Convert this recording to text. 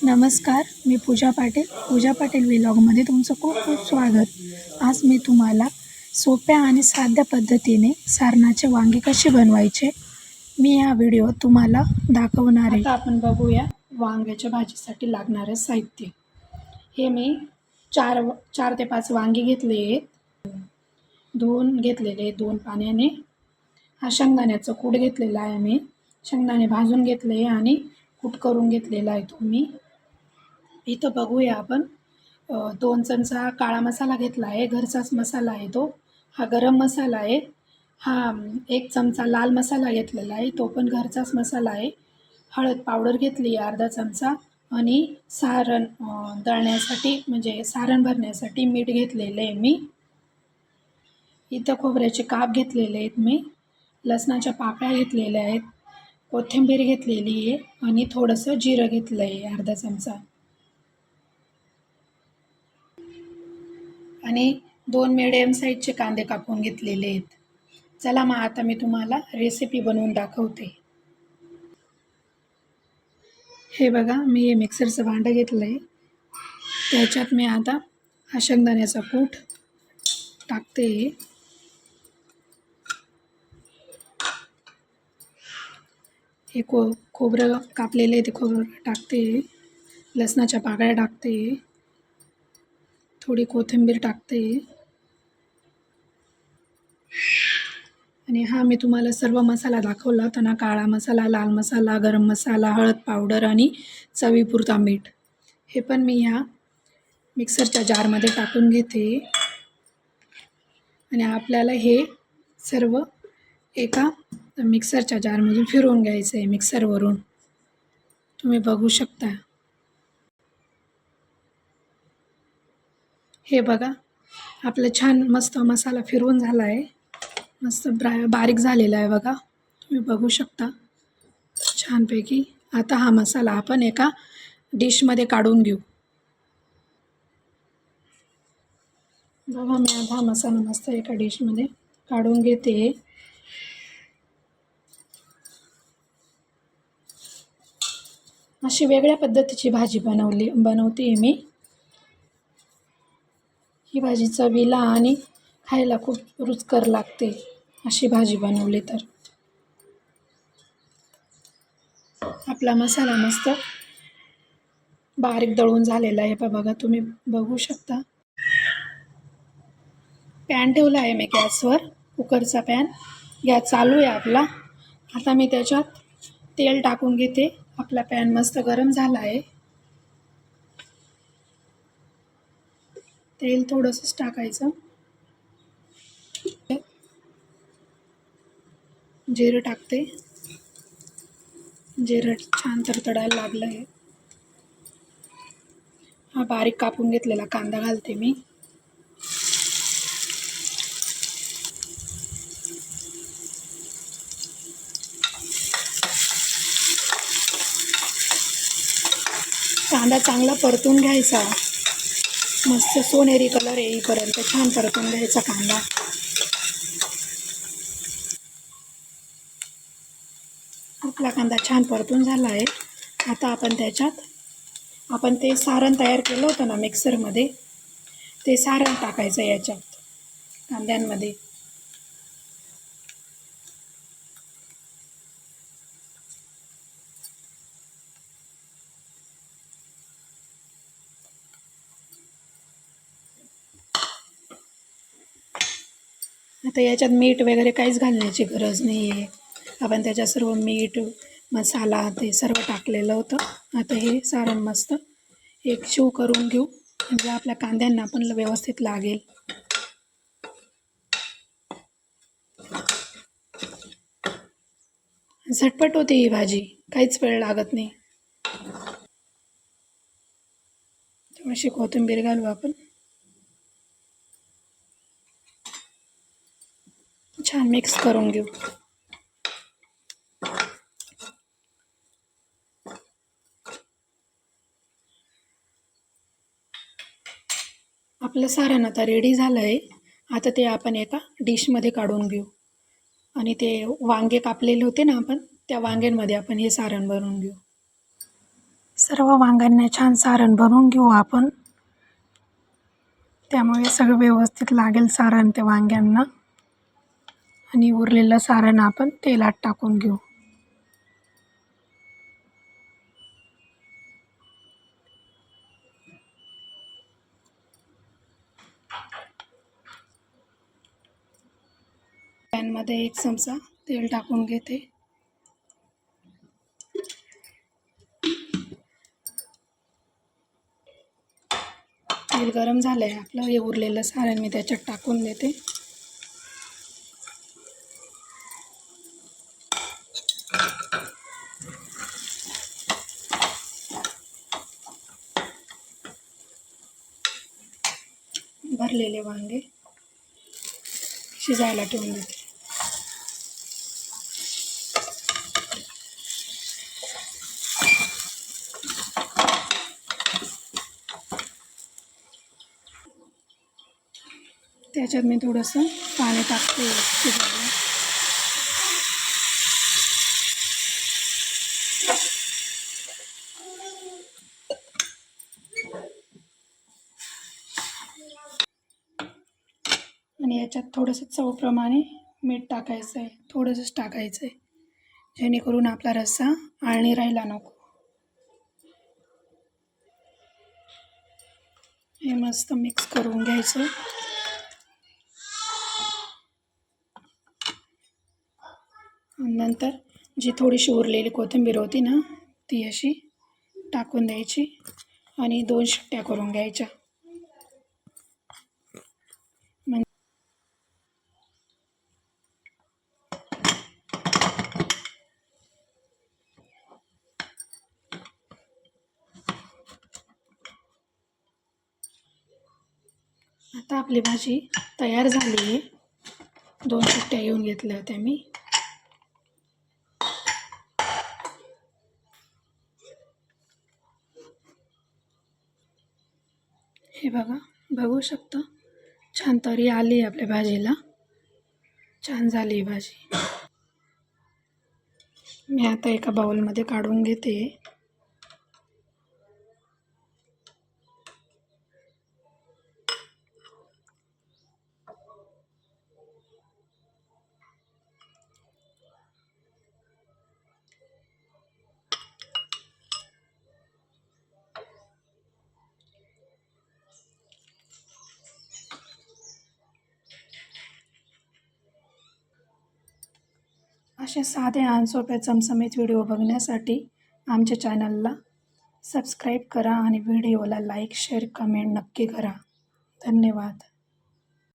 नमस्कार, मी पूजा पाटील व्लॉगमध्ये तुमचं खूप खूप स्वागत. आज मी तुम्हाला सोप्या आणि साध्या पद्धतीने सारणाचे वांगे कसे बनवायचे मी या व्हिडिओत तुम्हाला दाखवणार आहे. आता आपण बघूया वांग्याच्या भाजीसाठी लागणारे साहित्य. हे मी चार ते 5 वांगी घेतले आहेत, धुवून घेतलेले 2 पाण्याने. हा शेंगदाण्याचा कूट घेतलेला आहे, मी शेंगदाणे भाजून घेतले आणि कूट करून घेतलेला आहे तुम्ही. इथं बघूया आपण 2 चमचा काळा मसाला घेतला आहे, घरचाच मसाला आहे तो. हा गरम मसाला आहे. हा 1 चमचा लाल मसाला घेतलेला आहे, तो पण घरचाच मसाला आहे. हळद पावडर घेतली आहे अर्धा चमचा आणि सारण दळण्यासाठी म्हणजे सारण भरण्यासाठी मीठ घेतलेलं आहे मी. इथं खोबऱ्याचे काप घेतलेले आहेत मी, लसणाच्या पाकळ्या घेतलेल्या आहेत, कोथिंबीर घेतलेली आहे आणि थोडंसं जिरं घेतलं आहे अर्धा चमचा आणि 2 मिडियम साईजचे कांदे कापून घेतलेले आहेत. चला मग आता मी तुम्हाला रेसिपी बनवून दाखवते. हे बघा, मी हे मिक्सरचं भांडं घेतलं आहे, त्याच्यात मी आता हा शेंगदाण्याचा कूट टाकते. हे खोबरं कापलेलं आहे ते खोबरं टाकते, लसणाच्या पाकळ्या टाकते, थोडी कोथिंबीर टाकते आणि हा मी तुम्हाला सर्व मसाला दाखवला होता ना, काळा मसाला, लाल मसाला, गरम मसाला, हळद पावडर आणि चवीपुरता मीठ. हे पण मी ह्या मिक्सरच्या जारमध्ये टाकून घेते आणि आपल्याला हे सर्व एका मिक्सरच्या जारमधून फिरवून घ्यायचं आहे मिक्सरवरून. तुम्ही बघू शकता. हे बघा, आपलं छान मस्त मसाला फिरवून झाला आहे, मस्त बारीक झालेला आहे बघा, तुम्ही बघू शकता छानपैकी. आता हा मसाला आपण एका डिशमध्ये काढून घेऊ. बघा, मी आता हा मसाला मस्त एका डिशमध्ये काढून घेते. अशी वेगळ्या पद्धतीची भाजी बनवते मी. ही भाजी चवीला आणि खायला खूप रुचकर लागते अशी भाजी बनवली तर. आपला मसाला मस्त बारीक दळून झालेला आहे बघा, तुम्ही बघू शकता. पॅन ठेवला आहे मी गॅसवर, कुकरचा पॅन. गॅस चालू आहे आपला. आता मी त्याच्यात तेल टाकून घेते. आपला पॅन मस्त गरम झाला आहे. तेल थोडंसंच टाकायचं. जिरं टाकते. जिरं छान तडतडायला लागलं आहे. हा बारीक कापून घेतलेला कांदा घालते मी. कांदा चांगला परतून घ्यायचा, मस्त सोनेरी कलर येईपर्यंत छान परतून घ्यायचा कांदा. आपला कांदा छान परतून झाला आहे. आता आपण त्याच्यात ते सारण तयार केलं होतं ना मिक्सरमध्ये, ते सारण टाकायचं याच्यात कांद्यांमध्ये. आता याच्यात मीठ वगैरे काहीच घालण्याची गरज नाही आहे. आपण त्याच्यात सर्व मीठ मसाला ते सर्व टाकलेलं होतं. आता हे सारण मस्त एक शिव करून घेऊ, म्हणजे आपल्या कांद्यांना पण व्यवस्थित लागेल. झटपट होते ही भाजी, काहीच वेळ लागत नाही. थोडीशी कोथिंबीर घालू आपण. छान मिक्स करून घेऊ. आपलं सारण आता रेडी झालं आहे. आता ते आपण एका डिशमध्ये काढून घेऊ आणि ते वांगे कापलेले होते ना आपण, त्या वांग्यांमध्ये आपण हे सारण बनवून घेऊ. सर्व वांग्यांना छान सारण भरून घेऊ आपण. त्यामुळे सगळं व्यवस्थित लागेल सारण त्या वांग्यांना. आणि उरलेलं सारण आपण तेलात टाकून घेऊ. पॅनमध्ये 1 चमचा तेल टाकून घेते. तेल गरम झालं आहे आपलं. हे उरलेलं सारण मी त्याच्यात टाकून देते. भरलेले वांगे शिजायला ठेवून देते. त्याच्यात मी थोडंसं पाणी टाकते शिजायला. आणि याच्यात थोडंसं चवप्रमाणे मीठ टाकायचं आहे. थोडंसंच टाकायचं आहे, जेणेकरून आपला रस्सा आळणी राहायला नको. हे मस्त मिक्स करून घ्यायचं. नंतर जी थोडीशी उरलेली कोथिंबीर होती ना, ती अशी टाकून द्यायची आणि 2 शिट्ट्या करून घ्यायच्या. आता आपली भाजी तयार झाली आहे. 2 शिट्ट्या येऊन घेतल्या होत्या मी. हे बघा, बघू शकता छान तरी आली आहे आपल्या भाजीला. छान झाली आहे भाजी. मी आता एका बाउलमध्ये काढून घेते. असे साधे आणि सोप्या चमचमीत व्हिडिओ बघण्यासाठी आमच्या चॅनलला सबस्क्राईब करा आणि व्हिडिओला लाईक, शेअर, कमेंट नक्की करा. धन्यवाद.